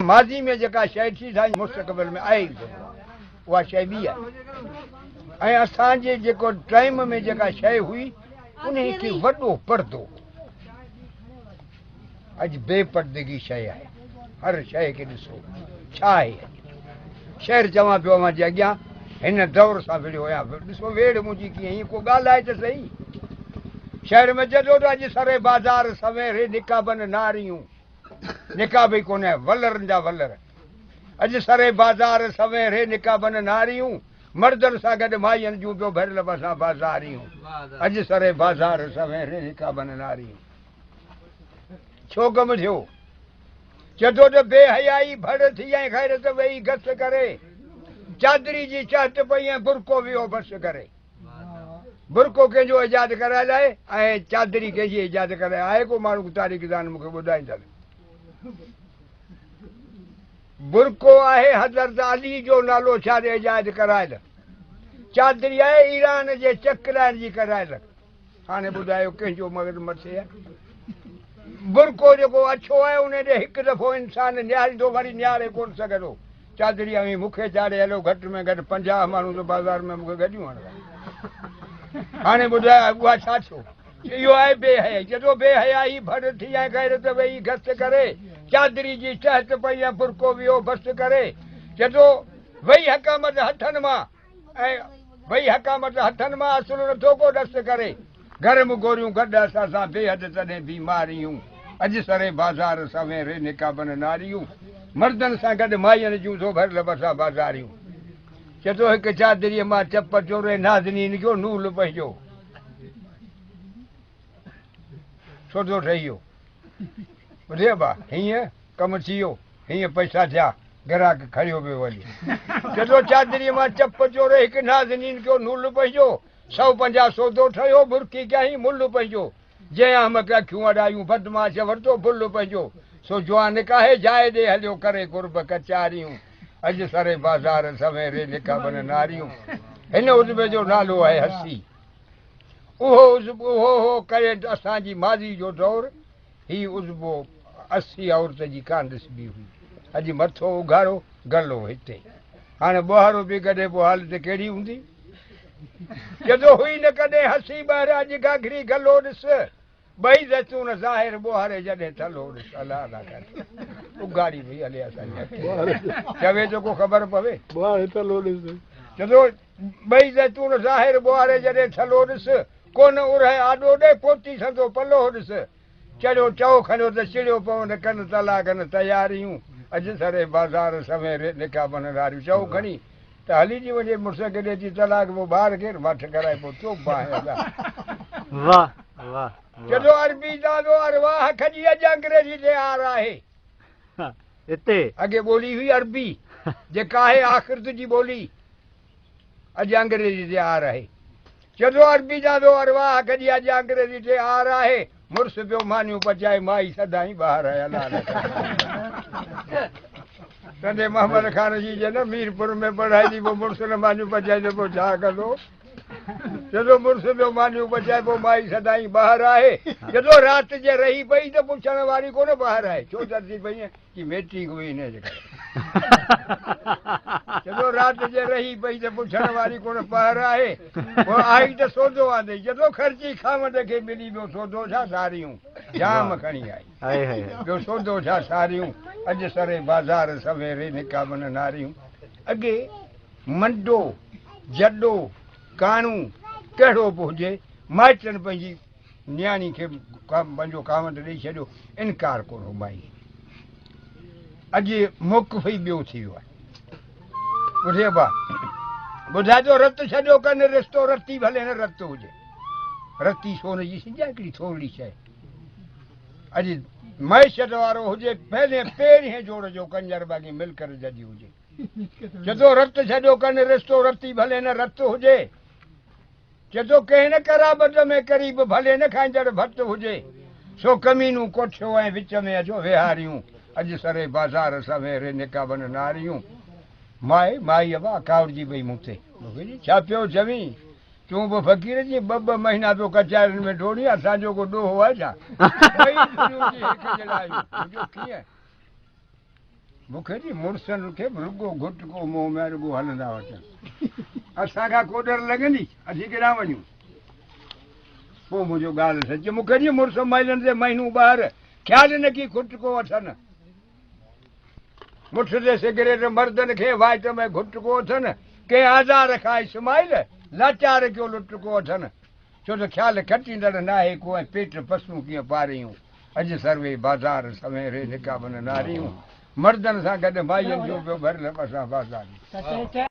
माज़ी में जेका शइ थी साईं मुस्तक़बिल में आहे उहा शइ ॿी आहे ऐं असांजे जेको टाइम में जेका शइ हुई उन खे वॾो पर्दो अॼु बेपर्दगी शइ आहे हर शइ खे ॾिसो छा आहे शहर चवां पियो मां जे अॻियां हिन दौर सां विड़ियो आहियां ॾिसो वेड़ मुंहिंजी कीअं हीअं को ॻाल्हि आहे त सही शहर में जॾो त अॼु सरे बाज़ार सवेरे निकाबनि नारियूं निकाब ई कोन्हे वलरनि जा वलर अॼु सरे बाज़ार सवेरे निकाबनि नारियूं मर्दनि सां गॾु माईअनि जूं पियो भरियल बसां बाज़ारियूं अॼु सरे बाज़ार सवेरे निकाबनि नारियूं छो कमु थियो जॾो त बेहयाई भड़ थी ऐं ग़ैरत वेही घस करे चादरी जी चहट पई ऐं बुरको वियो बस करे बुरको कंहिंजो इजाद कराए लाइ ऐं चादरी कंहिंजी इजाद कराए आहे को माण्हू तारीख़दान मूंखे ॿुधाईंदड़ बुरको आहे हज़रत अली जो नालो छा इजाद करायल चादरी आहे ईरान जे चकराइण जी करायल हाणे ॿुधायो कंहिंजो मगज़ मथे आहे बुरको जेको अछो आहे उन ॾे हिकु दफ़ो इंसान निहारींदो वरी निहारे कोन सघंदो चादरी में मूंखे चाढ़े हलो घटि में घटि 50 माण्हू त बाज़ार में मूंखे गॾियूं हणंदा हाणे ॿुधायो उहा छा थियो इहो आहे बेहयाई जॾो बेहयाई भड़ थी ऐं ग़ैरत वेही घस करे चादरी जी चहट पई ऐं बुरको वियो बस करे जॾो वही हकामत हथनि मां ऐं वही हकामत हथनि मां असुलु नथो को डस करे गरम गोरियूं गॾु असां सां बेहद तॾहिं बीमारियूं अॼु सरे बाज़ार सवेरे निकाबनि नारियूं मर्दनि सां गॾु माईअनि जूं थो भरियल बसां बाज़ारियूं चए थो हिकु चादरीअ मां चप चोरे नाज़नीन जो नूल पंहिंजो छो थो ठही वियो ॿुधे बा हीअं कमु थी वियो हीअं पैसा थिया ग्राहक खणियो पियो वञे जॾो चादरीअ मां चप चोरे हिकु नाज़नीन जो नूल पंहिंजो 150 सौदो ठहियो बुरकी कयईं मुल पंहिंजो जंहिं अहमक अखियूं अॾायूं बदमाश वरितो फुल पंहिंजो सो जवान निकाहे जाइ ॾे हलियो करे कुर्ब कचारियूं अॼु सरे बाज़ार सवेरे निकाबनि नारियूं हिन उज़बे जो नालो आहे हसी उहो उज़बो उहो करे असांजी माज़ी जो दौर ही उज़बो 80 औरत जी कान ॾिसबी हुई अॼु मथो उघाड़ो गलो हिते हाणे ॿुहारो बि कॾहिं पोइ हालत कहिड़ी हूंदी जॾो हुई न कॾहिं हसी ॿाहिरि अॼु घाघरी गलो ॾिस ॿई ज़ैतून ज़ाहिर ॿुहारे जॾहिं थलो ॾिस अलाह अलाह करे उघाड़ी वई हले असांजी चवे थो को ख़बर पवे जॾो ॿई ज़ैतून ज़ाहिर ॿुहारे जॾहिं थलो ॾिस कोन उरहे आॾो ॾे पोती संदो पलो ॾिस चढ़ियो चओ खणियो त चिड़ियो पवनि कनि तला कनि तयारियूं अॼु सरे बाज़ार सवेरे निकाबनि नारियूं चओ खणी त हली थी वञे मुड़ुस खे ॾे थी तलाक पोइ ॿार केरु मठ कराए पोइ चुप जॾो अरबी दादो अरवाह खजी अॼु अंग्रेजी ते आर आहे हिते अॻे ॿोली हुई अरबी जेका आहे आख़िरत जी ॿोली अॼु अंग्रेजी ते आर आहे जॾो अरबी दादो अरवाह खजी अॼु अंग्रेजी ते आर आहे मुड़ुस पियो मानियूं पचाए माई सदाईं ॿाहिरि आहे अलाह तॾहिं मोहम्मद ख़ान जी जे न मीरपुर में पढ़ाई थी पोइ मुड़ुस न मानियूं पचाए त पोइ छा कंदो जॾो मुड़ुस ॿियो मानियूं पचाए पोइ माई सदाईं ॿाहिरि आहे जॾो राति जे रही पई त पुछण वारी कोन ॿाहिरि आहे छो थी पई की मेट्रिक हुई हिन जे करे जॾो राति जे रही पई त पुछण वारी कोन ॿाहिरि आहे पोइ आई त सौदो आंदे जॾो ख़र्ची खामद खे मिली वियो सौदो छा सारियूं जाम खणी आई ॿियो सौदो छा सारियूं अॼु सरे बाज़ार सवेरे निकाबनि नारियूं अॻे मंडो जॾो काणू कहिड़ो बि हुजे माइटनि पंहिंजी नियाणी खे पंहिंजो कावंद ॾेई छॾियो इनकार कोन हो माई अॼु मुकफ़ी ॿियो थी वियो आहे ॿुधे बा ॿुधाइजो रत छॾियो कनि रिश्तो रती भले न रत हुजे रती सोन जी सिॼा हिकिड़ी थोरी शइ अॼु मैशत वारो हुजे पहिरें जोड़ जो कंजर बाग़ी मिलकर जॾी हुजे जॾो रत छॾियो कनि रिश्तो रती भले न रत हुजे जॾो कंहिं न कराबत में क़रीब भले न खाईंदड़ भत हुजे सो कमीनूं कोठियो ऐं विच में अचो विहारियूं अॼु सरे बाज़ार सवेरे निकाबनि नारियूं माई अबा कावड़जी पई मूं ते छा पियो चवीं तूं बि फ़क़ीर जी ॿ महीना पियो कचारियुनि में ढोड़ी असांजो को ॾोहो आहे छा कीअं मूंखे जी मुड़ुसनि खे बि रुॻो घुटको मोह में रुॻो हलंदा वठनि असांखां कोडर लॻंदी असीं केॾां वञूं पोइ मुंहिंजो ॻाल्हि सच मूंखे जी मुड़ुस महिलनि जे महीनू ॿाहिरि ख़्यालु न की घुटको वठनि मुठ ते सिगरेट मर्दनि खे वाइट में घुटको वठनि कंहिं आज़ार खां इस्माइल लाचार कयो लुटको वठनि छो त ख़्यालु खटींदड़ न आहे को ऐं पेट पसूं कीअं पारियूं अॼु सर्वे बाज़ार सवेरे निकाबनि नारियूं मर्दनि सां गॾु माइयुनि जो पियो भरियल असां बाज़ार